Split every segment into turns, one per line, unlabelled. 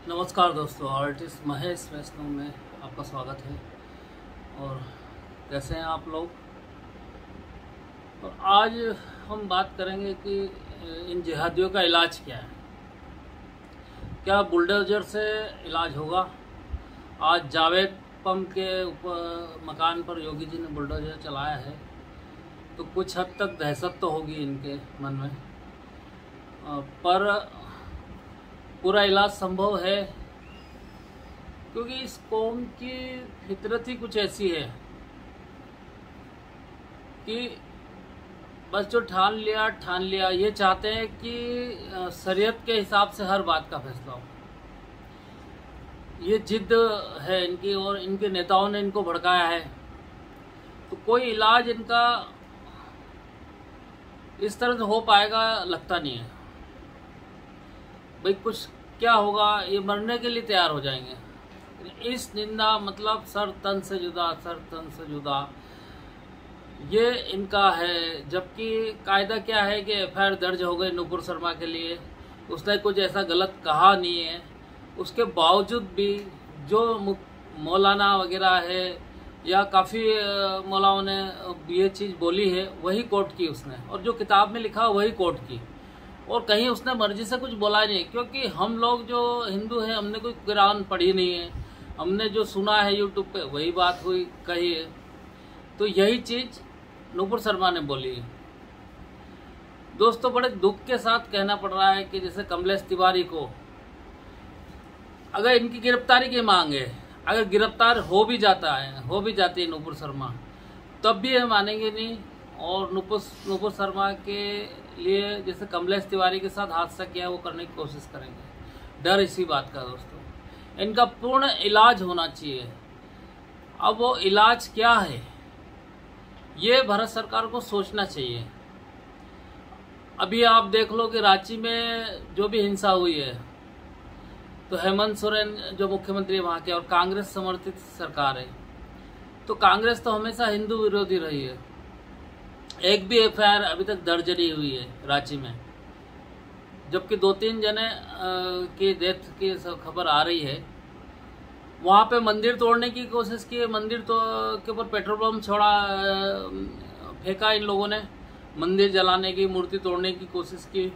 नमस्कार दोस्तों, आर्टिस्ट महेश वैष्णव में आपका स्वागत है। और कैसे हैं आप लोग। और आज हम बात करेंगे कि इन जिहादियों का इलाज क्या है। क्या बुलडोजर से इलाज होगा। आज जावेद पम के ऊपर मकान पर योगी जी ने बुलडोजर चलाया है, तो कुछ हद तक दहशत तो होगी इनके मन में, पर पूरा इलाज संभव है, क्योंकि इस कौम की फितरत ही कुछ ऐसी है कि बस जो ठान लिया। ये चाहते हैं कि शरीयत के हिसाब से हर बात का फैसला हो। ये जिद है इनकी, और इनके नेताओं ने इनको भड़काया है। तो कोई इलाज इनका इस तरह से हो पाएगा लगता नहीं है। भाई कुछ क्या होगा, ये मरने के लिए तैयार हो जाएंगे। इस निंदा मतलब सर तन से जुदा, ये इनका है। जबकि कायदा क्या है कि एफआईआर दर्ज हो गई नुपुर शर्मा के लिए, उसने कुछ ऐसा गलत कहा नहीं है। उसके बावजूद भी जो मौलाना वगैरह है या काफ़ी मौलाओं ने ये चीज़ बोली है, वही कोट की उसने, और जो किताब में लिखा वही कोट की। और कहीं उसने मर्जी से कुछ बोला नहीं, क्योंकि हम लोग जो हिंदू हैं, हमने कोई कुरान पढ़ी नहीं है, हमने जो सुना है यूट्यूब पे वही बात हुई कही है। तो यही चीज़ नुपुर शर्मा ने बोली है। दोस्तों, बड़े दुख के साथ कहना पड़ रहा है कि जैसे कमलेश तिवारी को, अगर इनकी गिरफ्तारी की मांग है, अगर गिरफ्तार हो भी जाती है नुपुर शर्मा, तब भी हम मानेंगे नहीं। और नुपुर शर्मा के लिए जैसे कमलेश तिवारी के साथ हादसा किया वो करने की कोशिश करेंगे। डर इसी बात का दोस्तों, इनका पूर्ण इलाज होना चाहिए। अब वो इलाज क्या है, ये भारत सरकार को सोचना चाहिए। अभी आप देख लो कि रांची में जो भी हिंसा हुई है, तो हेमंत सोरेन जो मुख्यमंत्री है वहाँ के, और कांग्रेस समर्थित सरकार है, तो कांग्रेस तो हमेशा हिंदू विरोधी रही है। एक भी एफआईआर अभी तक दर्ज नहीं हुई है रांची में, जबकि 2-3 जने की डेथ की खबर आ रही है। वहाँ पे मंदिर तोड़ने की कोशिश की, मंदिर के ऊपर पेट्रोल बम छोड़ा, फेंका इन लोगों ने, मंदिर जलाने की, मूर्ति तोड़ने की कोशिश की।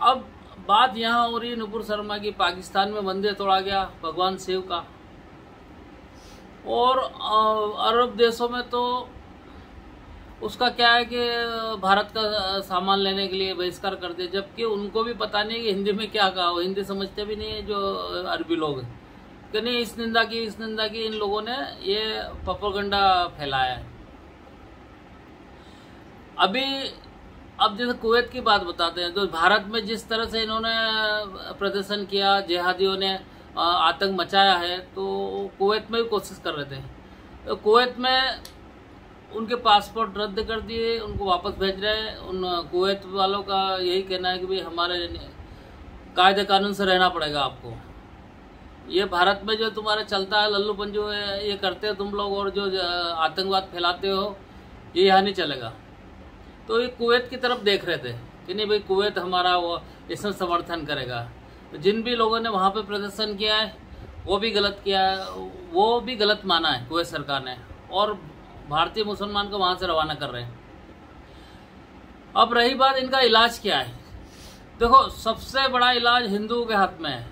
अब बात यहाँ हो रही है नुपुर शर्मा की। पाकिस्तान में मंदिर तोड़ा गया भगवान शिव का, और अरब देशों में तो उसका क्या है कि भारत का सामान लेने के लिए बहिष्कार कर दिया, जबकि उनको भी पता नहीं कि हिंदी में क्या कहा। वो हिंदी समझते भी नहीं है जो अरबी लोग हैं, कि नहीं इस निंदा की इन लोगों ने ये प्रोपेगेंडा फैलाया है। अब जैसे कुवैत की बात बताते हैं, तो भारत में जिस तरह से इन्होंने प्रदर्शन किया, जिहादियों ने आतंक मचाया है, तो कुवैत में भी कोशिश कर रहे थे। तो कुवैत में उनके पासपोर्ट रद्द कर दिए, उनको वापस भेज रहे हैं। उन कुवैत वालों का यही कहना है कि भाई हमारे कायदे कानून से रहना पड़ेगा आपको। ये भारत में जो तुम्हारा चलता है लल्लू पंजू है, ये करते हो तुम लोग, और जो आतंकवाद फैलाते हो, ये यहाँ नहीं चलेगा। तो ये कुवैत की तरफ देख रहे थे कि नहीं भाई कुवैत हमारा वो इसमें समर्थन करेगा। तो जिन भी लोगों ने वहाँ पे प्रदर्शन किया है वो भी गलत किया है, वो भी गलत माना है कुवैत सरकार ने, और भारतीय मुसलमान को वहाँ से रवाना कर रहे हैं। अब रही बात इनका इलाज क्या है। देखो, सबसे बड़ा इलाज हिंदुओं के हाथ में है।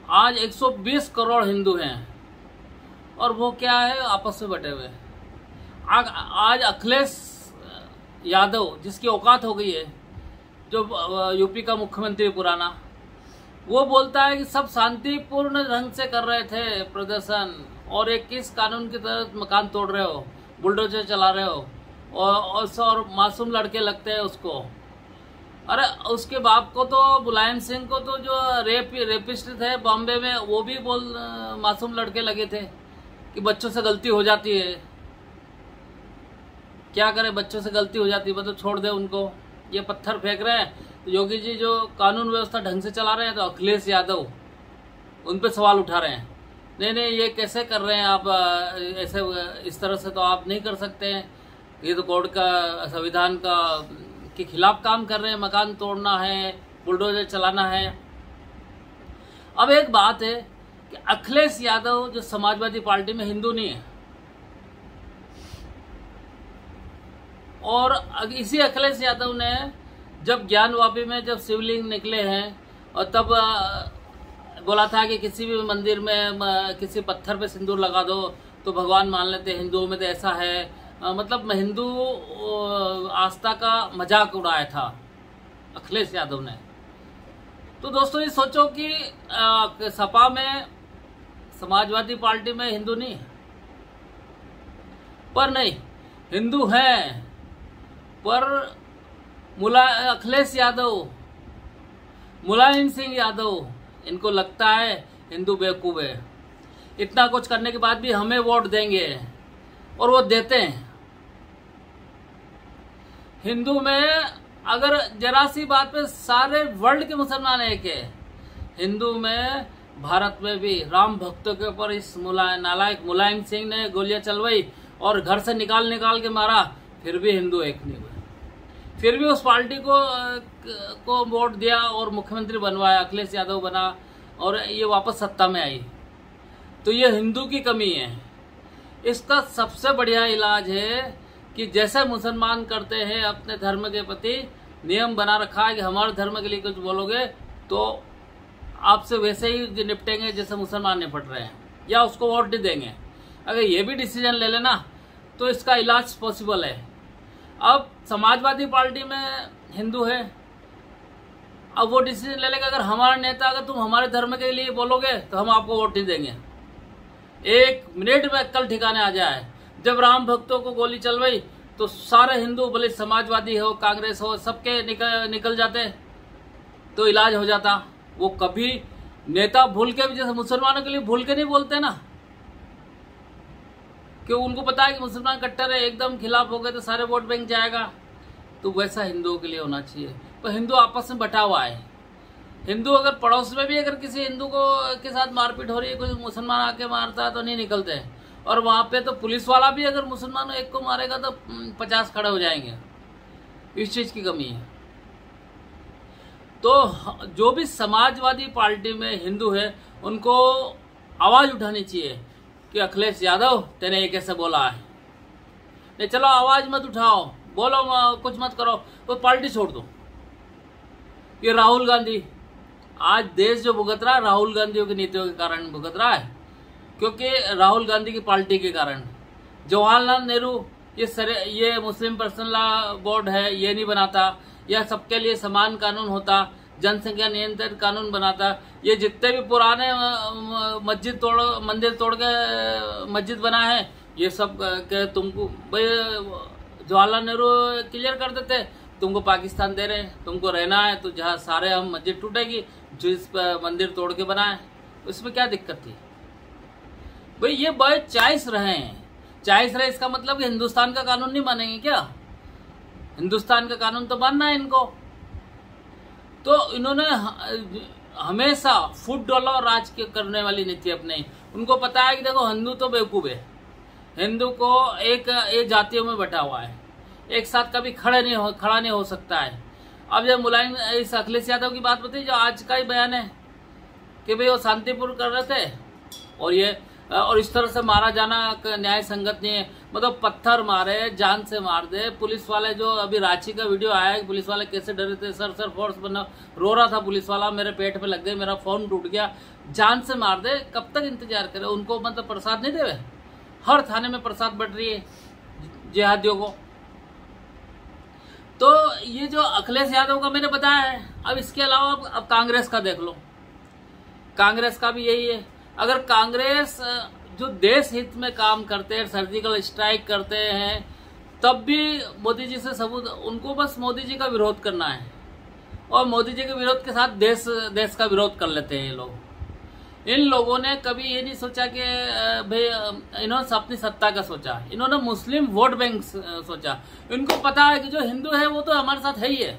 आज 120 करोड़ हिंदू हैं, और वो क्या है, आपस में बटे हुए। आज अखिलेश यादव, जिसकी औकात हो गई है, जो यूपी का मुख्यमंत्री पुराना, वो बोलता है कि सब शांतिपूर्ण ढंग से कर रहे थे प्रदर्शन, और एक किस कानून की तहत मकान तोड़ रहे हो, बुलडोजर चला रहे हो, और मासूम लड़के लगते हैं उसको। अरे उसके बाप को तो, मुलायम सिंह को तो, जो रेपिस्ट थे बॉम्बे में, वो भी मासूम लड़के लगे थे कि बच्चों से गलती हो जाती है। क्या करें, बच्चों से गलती हो जाती है, मतलब छोड़ दे उनको। ये पत्थर फेंक रहे हैं, तो योगी जी जो कानून व्यवस्था ढंग से चला रहे हैं, तो अखिलेश यादव उन पर सवाल उठा रहे हैं। नहीं, ये कैसे कर रहे हैं आप, ऐसे इस तरह से तो आप नहीं कर सकते हैं, ये तो कोर्ट का, संविधान का के खिलाफ काम कर रहे हैं। मकान तोड़ना है, बुलडोजर चलाना है। अब एक बात है कि अखिलेश यादव जो समाजवादी पार्टी में हिंदू नहीं है, और इसी अखिलेश यादव ने जब ज्ञानवापी में जब शिवलिंग निकले हैं और तब बोला था कि किसी भी मंदिर में किसी पत्थर पे सिंदूर लगा दो तो भगवान मान लेते हैं, हिंदुओं में तो ऐसा है, मतलब हिंदू आस्था का मजाक उड़ाया था अखिलेश यादव ने। तो दोस्तों ये सोचो कि सपा में समाजवादी पार्टी में हिंदू नहीं है, पर नहीं हिंदू हैं, पर अखिलेश यादव, मुलायम सिंह यादव, इनको लगता है हिंदू बेवकूफ है, इतना कुछ करने के बाद भी हमें वोट देंगे, और वो देते हैं। हिंदू में अगर जरा सी बात पे सारे वर्ल्ड के मुसलमान एक है, हिंदू में भारत में भी राम भक्तों के ऊपर इस नालायक मुलायम सिंह ने गोलियां चलवाई और घर से निकाल के मारा, फिर भी हिंदू एक नहीं हुए, फिर भी उस पार्टी को वोट दिया और मुख्यमंत्री बनवाया, अखिलेश यादव बना और ये वापस सत्ता में आई। तो ये हिंदू की कमी है। इसका सबसे बढ़िया इलाज है कि जैसे मुसलमान करते हैं अपने धर्म के प्रति नियम बना रखा है कि हमारे धर्म के लिए कुछ बोलोगे तो आपसे वैसे ही निपटेंगे जैसे मुसलमान निपट रहे हैं, या उसको वोट नहीं देंगे। अगर ये भी डिसीजन ले लेना तो इसका इलाज पॉसिबल है। अब समाजवादी पार्टी में हिंदू है, अब वो डिसीजन ले लेगा अगर हमारा नेता अगर तुम हमारे धर्म के लिए बोलोगे तो हम आपको वोट नहीं देंगे। एक मिनट में अक्ल ठिकाने आ जाए। जब राम भक्तों को गोली चलवाई तो सारे हिंदू, भले समाजवादी हो कांग्रेस हो, सबके निकल जाते तो इलाज हो जाता। वो कभी नेता भूल के भी, जैसे मुसलमानों के लिए भूल के नहीं बोलते ना, कि उनको पता है कि मुसलमान कट्टर है, एकदम खिलाफ हो गए तो सारे वोट बैंक जाएगा, तो वैसा हिंदुओं के लिए होना चाहिए। तो हिंदू आपस में बटा हुआ है। हिंदू अगर पड़ोस में भी अगर किसी हिंदू के साथ मारपीट हो रही है, कोई मुसलमान आके मारता है तो नहीं निकलते हैं, और वहां पे तो पुलिस वाला भी अगर मुसलमान एक को मारेगा तो 50 खड़े हो जाएंगे। इस चीज की कमी है। तो जो भी समाजवादी पार्टी में हिंदू है उनको आवाज उठानी चाहिए कि अखिलेश यादव तेने ये कैसे बोला है। नहीं चलो आवाज मत उठाओ, बोलो कुछ मत करो, तो पार्टी छोड़ दो। ये राहुल गांधी, आज देश जो भुगत रहा है राहुल गांधी की नीतियों के कारण भुगत रहा है, क्योंकि राहुल गांधी की पार्टी के कारण। जवाहरलाल नेहरू ये मुस्लिम पर्सनल लॉ बोर्ड है, ये नहीं बनाता, या सबके लिए समान कानून होता, जनसंख्या नियंत्रण कानून बनाता, ये जितने भी पुराने मंदिर तोड़ के मस्जिद बना है, ये सब के तुमको भाई जवाहरलाल नेहरू क्लियर कर देते, तुमको पाकिस्तान दे रहे हैं, तुमको रहना है तो जहाँ सारे हम मस्जिद टूटेगी, जिस मंदिर तोड़ के बनाए, उसमें क्या दिक्कत थी भाई। ये बड़े चॉइस रहे हैं, चॉइस रहे इसका मतलब कि हिंदुस्तान का कानून नहीं मानेंगे क्या? हिंदुस्तान का कानून तो मानना है इनको। तो इन्होंने हमेशा फुट डॉलर और राज करने वाली नीति अपनाई। उनको पता है कि देखो हिंदू तो बेवकूफ है, हिंदू को एक जातियों में बटा हुआ है, एक साथ कभी खड़ा नहीं हो सकता है। अब जब मुलायम इस अखिलेश यादव की बात बताई, जो आज का ही बयान है कि भाई वो शांतिपूर्ण कर रहे थे और इस तरह से मारा जाना न्याय संगत नहीं है। मतलब पत्थर मारे, जान से मार दे। पुलिस वाले जो अभी रांची का वीडियो आया है, पुलिस वाले कैसे डरे थे, सर फोर्स बना रो रहा था पुलिस वाला, मेरे पेट पे लग गए, मेरा फोन टूट गया, जान से मार दे। कब तक इंतजार करे? उनको मतलब प्रसाद नहीं देवे? हर थाने में प्रसाद बढ़ रही है जिहादियों को। तो ये जो अखिलेश यादव का मैंने बताया है। अब इसके अलावा अब कांग्रेस का देख लो, कांग्रेस का भी यही है। अगर कांग्रेस जो देश हित में काम करते हैं, सर्जिकल स्ट्राइक करते हैं, तब भी मोदी जी से सबूत, उनको बस मोदी जी का विरोध करना है, और मोदी जी के विरोध के साथ देश का विरोध कर लेते हैं ये लोग। इन लोगों ने कभी ये नहीं सोचा कि भाई इन्होंने अपनी सत्ता का सोचा, इन्होंने मुस्लिम वोट बैंक सोचा। इनको पता है कि जो हिंदू है वो तो हमारे साथ है ही है,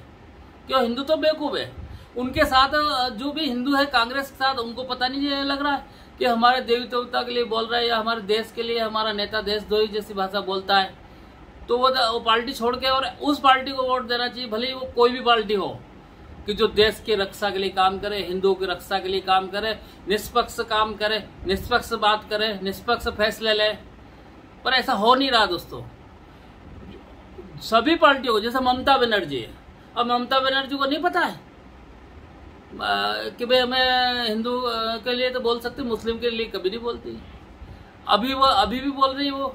क्यों हिंदू तो बेवकूफ है। उनके साथ जो भी हिंदू है कांग्रेस के साथ, उनको पता नहीं लग रहा है कि हमारे देवी देवता के लिए बोल रहा है, या हमारे देश के लिए हमारा नेता देशद्रोही जैसी भाषा बोलता है, तो वो पार्टी छोड़ के और उस पार्टी को वोट देना चाहिए, भले ही वो कोई भी पार्टी हो। कि जो देश की रक्षा के लिए काम करे, हिंदुओं की रक्षा के लिए काम करे, निष्पक्ष काम करे, निष्पक्ष बात करे, निष्पक्ष फैसले ले। पर ऐसा हो नहीं रहा दोस्तों। सभी पार्टियों को, जैसे ममता बनर्जी है, अब ममता बनर्जी को नहीं पता है कि भाई हमें हिंदू के लिए तो बोल सकते, मुस्लिम के लिए कभी नहीं बोलती। अभी भी बोल रही है वो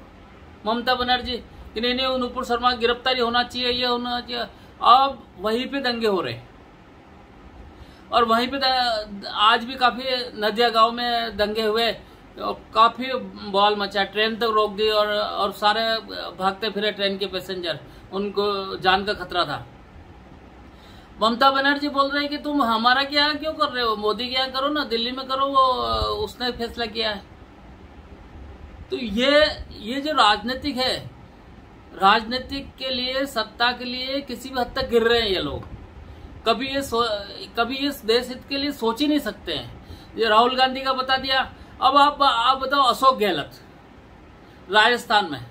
ममता बनर्जी कि नहीं नहीं नुपुर शर्मा की गिरफ्तारी होना चाहिए, ये होना चाहिए। अब वहीं पे दंगे हो रहे, और वहीं पे आज भी काफी नदिया गांव में दंगे हुए, काफी बवाल मचा, ट्रेन तक रोक दी, और सारे भागते फिरे ट्रेन के पैसेंजर, उनको जान का खतरा था। ममता बनर्जी बोल रही है कि तुम हमारा क्या क्यों कर रहे हो, मोदी क्या करो ना, दिल्ली में करो, वो उसने फैसला किया है। तो ये जो राजनीतिक है, राजनीतिक के लिए, सत्ता के लिए किसी भी हद तक गिर रहे हैं ये लोग। कभी इस देश हित के लिए सोच ही नहीं सकते हैं। ये राहुल गांधी का बता दिया। अब आप बताओ अशोक गहलोत राजस्थान में,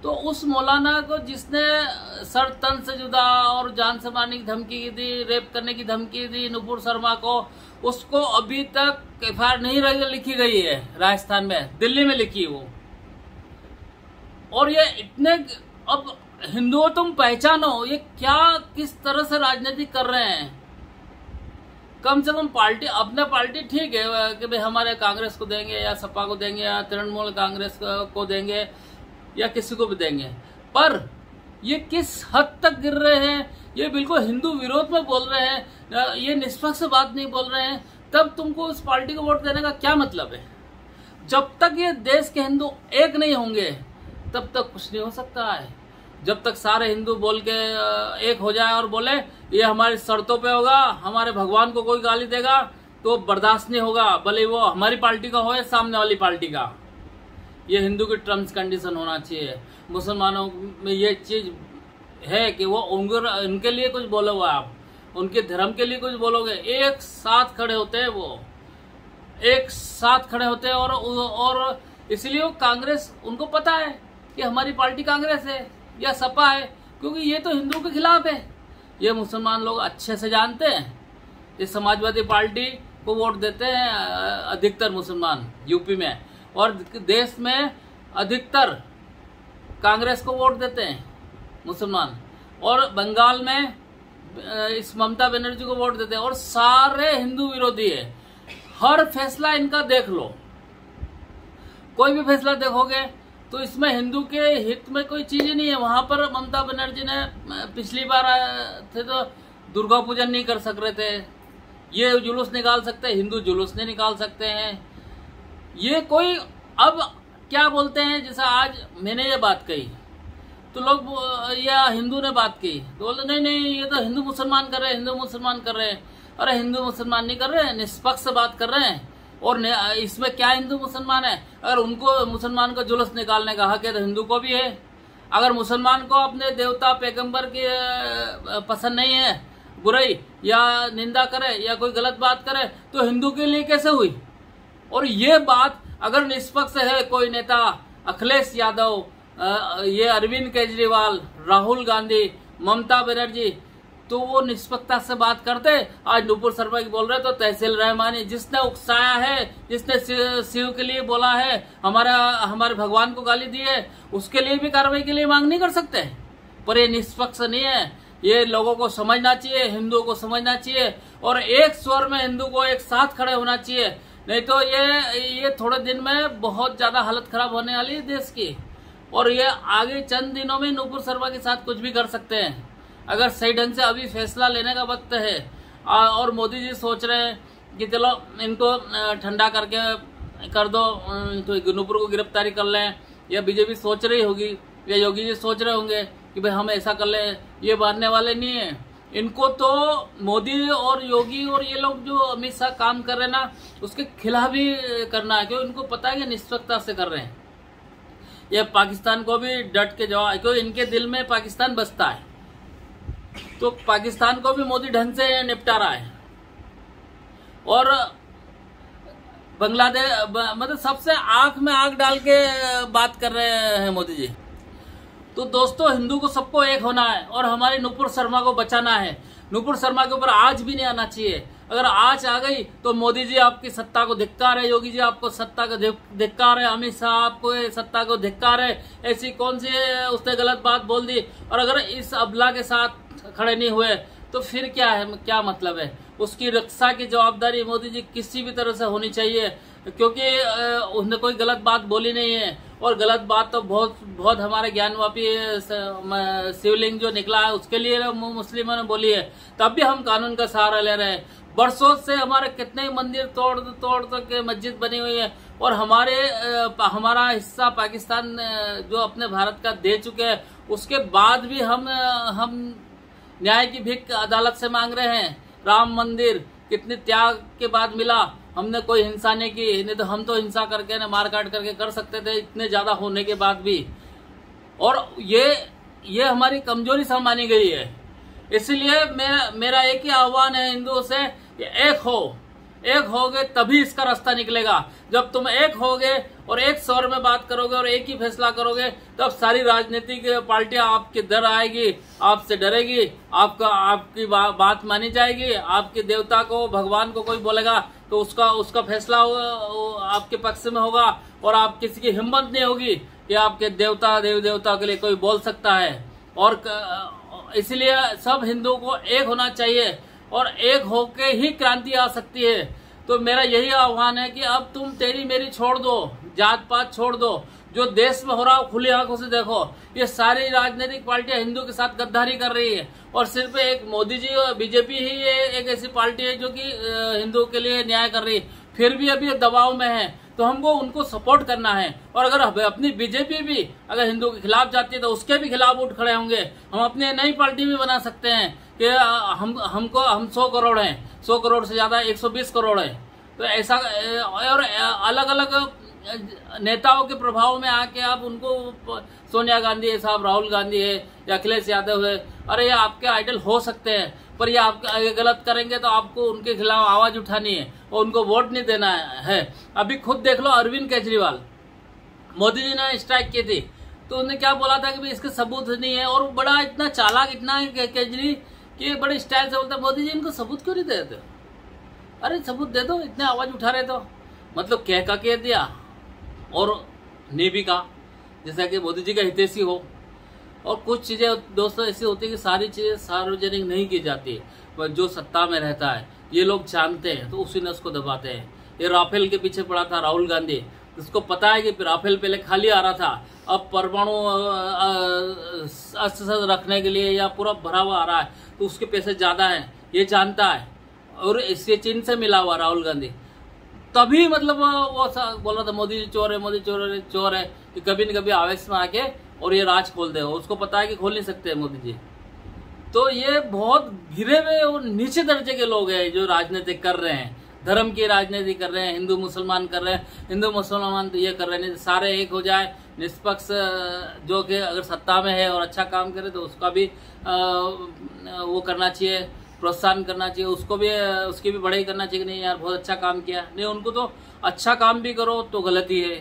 तो उस मौलाना को जिसने सर तन से जुदा और जान से मारने की धमकी दी, रेप करने की धमकी दी नुपुर शर्मा को, उसको अभी तक एफआईआर नहीं लिखी गई है राजस्थान में, दिल्ली में लिखी वो। और ये इतने, अब हिंदुओं तुम पहचानो, ये क्या किस तरह से राजनीति कर रहे हैं। कम से कम पार्टी, अपना पार्टी ठीक है कि भाई हमारे कांग्रेस को देंगे या सपा को देंगे या तृणमूल कांग्रेस को देंगे या किसी को भी देंगे, पर ये किस हद तक गिर रहे हैं, ये बिल्कुल हिंदू विरोध में बोल रहे हैं, ये निष्पक्ष बात नहीं बोल रहे हैं, तब तुमको उस पार्टी को वोट देने का क्या मतलब है। जब तक ये देश के हिंदू एक नहीं होंगे तब तक कुछ नहीं हो सकता है। जब तक सारे हिंदू बोल के एक हो जाए और बोले ये हमारी शर्तों पे होगा, हमारे भगवान को कोई गाली देगा तो बर्दाश्त नहीं होगा, भले वो हमारी पार्टी का हो या सामने वाली पार्टी का। ये हिंदू की टर्म्स कंडीशन होना चाहिए। मुसलमानों में ये चीज है कि वो उनके लिए कुछ बोलोगे, आप उनके धर्म के लिए कुछ बोलोगे, एक साथ खड़े होते हैं, वो एक साथ खड़े होते हैं। और इसलिए कांग्रेस, उनको पता है कि हमारी पार्टी कांग्रेस है या सपा है, क्योंकि ये तो हिंदुओं के खिलाफ है। ये मुसलमान लोग अच्छे से जानते हैं। ये समाजवादी पार्टी को वोट देते हैं अधिकतर मुसलमान यूपी में, और देश में अधिकतर कांग्रेस को वोट देते हैं मुसलमान, और बंगाल में इस ममता बनर्जी को वोट देते हैं, और सारे हिंदू विरोधी है। हर फैसला इनका देख लो, कोई भी फैसला देखोगे तो इसमें हिंदू के हित में कोई चीज नहीं है। वहां पर ममता बनर्जी ने पिछली बार थे तो दुर्गा पूजन नहीं कर सक रहे थे, ये जुलूस निकाल सकते हैं, हिंदू जुलूस नहीं निकाल सकते हैं। ये कोई अब क्या बोलते हैं, जैसा आज मैंने ये बात कही तो लोग, या हिंदू ने बात की तो बोलते नहीं नहीं ये तो हिंदू मुसलमान कर रहे हैं, हिंदू मुसलमान कर रहे हैं। अरे हिंदू मुसलमान नहीं कर रहे हैं, निष्पक्ष बात कर रहे हैं। और इसमें क्या हिंदू मुसलमान है, अगर उनको मुसलमान का जुलूस निकालने का हक है तो हिंदू को भी है। अगर मुसलमान को अपने देवता पैगंबर की पसंद नहीं है, बुराई या निंदा करे या कोई गलत बात करे, तो हिंदू के लिए कैसे हुई। और ये बात अगर निष्पक्ष है कोई नेता, अखिलेश यादव, ये अरविंद केजरीवाल, राहुल गांधी, ममता बनर्जी, तो वो निष्पक्षता से बात करते। आज नुपुर शर्मा की बोल रहे तो तहसील रहमानी, जिसने उकसाया है, जिसने शिव के लिए बोला है, हमारे भगवान को गाली दी है, उसके लिए भी कार्रवाई के लिए मांग नहीं कर सकते। पर ये निष्पक्ष नहीं है। ये लोगों को समझना चाहिए, हिंदुओं को समझना चाहिए, और एक स्वर में हिंदू को एक साथ खड़े होना चाहिए। नहीं तो ये थोड़े दिन में बहुत ज्यादा हालत खराब होने वाली है देश की। और ये आगे चंद दिनों में नुपुर शर्मा के साथ कुछ भी कर सकते हैं, अगर सही ढंग से अभी फैसला लेने का वक्त है। और मोदी जी सोच रहे हैं कि चलो इनको ठंडा करके कर दो, तो नुपुर को गिरफ्तारी कर लें, या बीजेपी सोच रही होगी या योगी जी सोच रहे होंगे कि भाई हम ऐसा कर लें। ये मानने वाले नहीं है। इनको तो मोदी और योगी और ये लोग जो अमित शाह काम कर रहे हैं ना, उसके खिलाफ ही करना है, क्योंकि इनको पता है कि निष्पक्षता से कर रहे हैं। ये पाकिस्तान को भी डट के जवाब, क्योंकि इनके दिल में पाकिस्तान बसता है, तो पाकिस्तान को भी मोदी ढंग से निपटा रहा है। और बांग्लादेश, मतलब सबसे आंख में आंख डाल के बात कर रहे हैं मोदी जी। तो दोस्तों, हिंदू को सबको एक होना है और हमारी नुपुर शर्मा को बचाना है। नुपुर शर्मा के ऊपर आज भी नहीं आना चाहिए। अगर आज आ गई तो मोदी जी आपकी सत्ता को धिक्कार है, योगी जी आपको सत्ता को धिक्कार है, अमित शाह आपको सत्ता को धिक्कार है। ऐसी कौन सी उसने गलत बात बोल दी? और अगर इस अबला के साथ खड़े नहीं हुए तो फिर क्या है, क्या मतलब है? उसकी रक्षा की जवाबदारी मोदी जी किसी भी तरह से होनी चाहिए, क्योंकि उसने कोई गलत बात बोली नहीं है। और गलत बात तो बहुत हमारे ज्ञानवापी शिवलिंग जो निकला है उसके लिए मुस्लिमों ने बोली है, तब भी हम कानून का सहारा ले रहे हैं। बरसों से हमारे कितने मंदिर तोड़ के मस्जिद बनी हुई है, और हमारा हिस्सा पाकिस्तान जो अपने भारत का दे चुके हैं, उसके बाद भी हम न्याय की भीख अदालत से मांग रहे हैं। राम मंदिर कितने त्याग के बाद मिला, हमने कोई हिंसा नहीं की, नहीं तो हम तो हिंसा करके ना मार काट करके कर सकते थे, इतने ज्यादा होने के बाद भी। और ये हमारी कमजोरी से मानी गई है। इसलिए मेरा एक ही आह्वान है हिंदुओं से कि एक होगे तभी इसका रास्ता निकलेगा। जब तुम एक होगे और एक स्वर में बात करोगे और एक ही फैसला करोगे, तब सारी राजनीतिक पार्टियां आपके डर आएगी, आपसे डरेगी, आपकी बात मानी जाएगी। आपके देवता को, भगवान को कोई बोलेगा तो उसका फैसला आपके पक्ष में होगा, और आप किसी की हिम्मत नहीं होगी कि आपके देवी देवता के लिए कोई बोल सकता है। और इसलिए सब हिंदुओं को एक होना चाहिए, और एक होके ही क्रांति आ सकती है। तो मेरा यही आह्वान है कि अब तुम तेरी मेरी छोड़ दो, जात पात छोड़ दो। जो देश में हो रहा हो खुली आंखों से देखो। ये सारी राजनीतिक पार्टियां हिंदू के साथ गद्दारी कर रही है, और सिर्फ एक मोदी जी और बीजेपी ही एक ऐसी पार्टी है जो कि हिंदू के लिए न्याय कर रही है। फिर भी अभी दबाव में है, तो हमको उनको सपोर्ट करना है। और अगर अपनी बीजेपी भी अगर हिंदू के खिलाफ जाती है तो उसके भी खिलाफ उठ खड़े होंगे। हम अपनी नई पार्टी भी बना सकते हैं कि हम 100 करोड़ हैं, 100 करोड़ से ज्यादा 120 करोड़ है। तो ऐसा, और अलग अलग नेताओं के प्रभाव में आके आप उनको, सोनिया गांधी है साहब, राहुल गांधी है या अखिलेश यादव है, अरे ये आपके आइडल हो सकते हैं, पर ये आप गलत करेंगे तो आपको उनके खिलाफ आवाज उठानी है और उनको वोट नहीं देना है। अभी खुद देख लो, अरविंद केजरीवाल, मोदी जी ने स्ट्राइक की थी तो उन्होंने क्या बोला था कि इसके सबूत नहीं है, और बड़ा इतना चालाक, इतना केजरी कि बड़े स्टाइल से बोलता, मोदी जी इनको सबूत क्यों नहीं देते? अरे सबूत दे दो, इतने आवाज उठा रहे तो। मतलब कह दिया और नहीं भी कहा, जैसा कि मोदी जी का हितैषी हो। और कुछ चीजें दोस्तों ऐसी होती है कि सारी चीजें सार्वजनिक नहीं की जाती, पर जो सत्ता में रहता है ये लोग जानते हैं तो उसी ने उसको दबाते हैं। ये राफेल के पीछे पड़ा था राहुल गांधी, उसको पता है कि राफेल पहले खाली आ रहा था, अब परमाणु अस्त्र रखने के लिए या पूरा भरा हुआ आ रहा है, तो उसके पैसे ज्यादा हैं, ये जानता है। और इससे चीन से मिला हुआ राहुल गांधी, तभी मतलब वो बोल रहा था मोदी जी चोर है, मोदी चोर है, कि कभी न कभी आवेश में आके और ये राज खोल देगा। उसको पता है कि खोल नहीं सकते मोदी जी। तो ये बहुत गिरे हुए और नीचे दर्जे के लोग हैं जो राजनीति कर रहे हैं, धर्म की राजनीति कर रहे हैं, हिंदू मुसलमान कर रहे हैं। हिंदू मुसलमान तो ये कर रहे हैं, सारे एक हो जाए, निष्पक्ष जो कि अगर सत्ता में है और अच्छा काम करे तो उसका भी वो करना चाहिए, प्रोत्साहन करना चाहिए, उसकी भी बढ़ाई करना चाहिए। नहीं यार बहुत अच्छा काम किया, नहीं उनको तो अच्छा काम भी करो तो गलती है।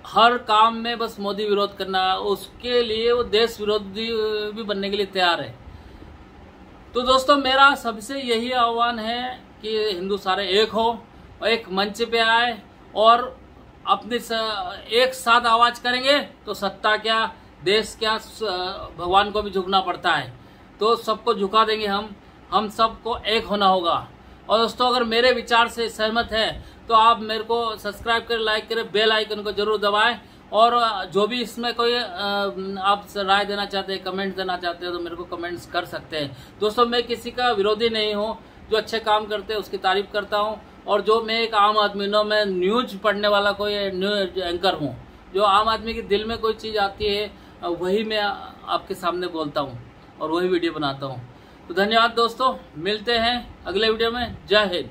हर काम में बस मोदी विरोध करना, उसके लिए वो देश विरोधी भी बनने के लिए तैयार है। तो दोस्तों मेरा सबसे यही आह्वान है कि हिंदू सारे एक हो और एक मंच पे आए, और अपने एक साथ आवाज करेंगे तो सत्ता क्या, देश क्या, भगवान को भी झुकना पड़ता है, तो सबको झुका देंगे हम सबको एक होना होगा। और दोस्तों अगर मेरे विचार से सहमत है तो आप मेरे को सब्सक्राइब करें, लाइक करें, बेल आइकन को जरूर दबाएं, और जो भी इसमें कोई आप राय देना चाहते हैं, कमेंट देना चाहते हैं तो मेरे को कमेंट्स कर सकते हैं। दोस्तों मैं किसी का विरोधी नहीं हूँ, जो अच्छे काम करते हैं उसकी तारीफ करता हूँ, और जो मैं एक आम आदमी हूँ, मैं न्यूज पढ़ने वाला कोई न्यूज एंकर हूँ, जो आम आदमी के दिल में कोई चीज़ आती है वही मैं आपके सामने बोलता हूँ और वही वीडियो बनाता हूँ। तो धन्यवाद दोस्तों, मिलते हैं अगले वीडियो में। जय हिंद।